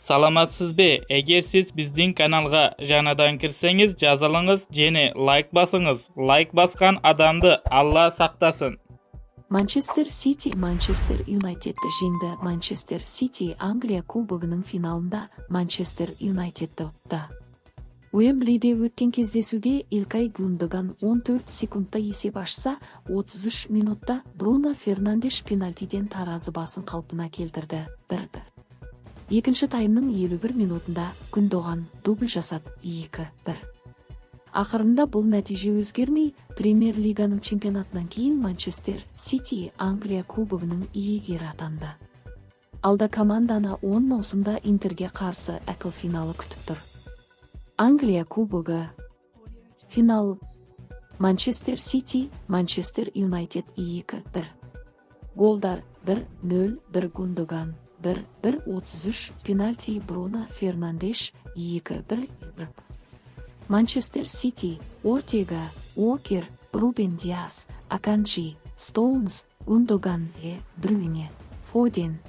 Саламатсызбы? Эгер сиз биздин каналга жаңадан кирсеңиз, жазылыңыз жана лайк басыңыз. Лайк баскан адамды Алла сактасын. Манчестер Сити Манчестер Юнайтедді жеңді. Манчестер Сити Англия кубогының финалында Манчестер Юнайтедді ұтты. Уэмблиде өткен кездесуде Илкай Гундоган 14 секундта есеп ашса, 33 минутта Бруно Фернандеш пенальтиден таразы басын қалпына келтірді. 1-1. Екінші таймның 51 минутында Гундоган дубль жасады. 2-1. Ақырында бұл нәтиже өзгермей, Премьер Лиганың чемпионатынан кейін Манчестер Сити Англия кубогының иегері атанды. Алда команданы 10 маусымда Интерге қарсы әкіл финалы күтіп тұр. Англия кубогы финал Манчестер Сити Манчестер Юнайтед 2-1. Голдар 1-0, 1 Гундоган 1-1-33, пенальти Бруно Фернандеш 2-1. Манчестер Сити Ортега, Уокер, Рубен Диас, Аканджи, Стоунс, Гундоган, Брюйне, Фоден.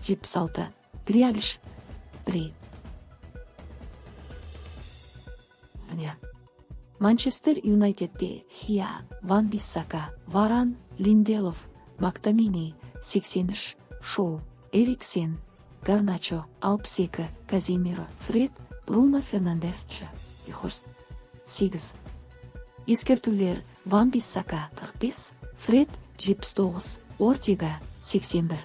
76. Гриалиш 3. Манчестер Юнайтедде Хия, Ван Биссака, Варан, Линделов, Мактамини 83, Шоу, Эриксен, Гарначо 62, Казимиро, Фред, Бруно Фернандеш, Ихорст 8. Ескертулер Ван Биссака 45, Фред 79, Ортега 81.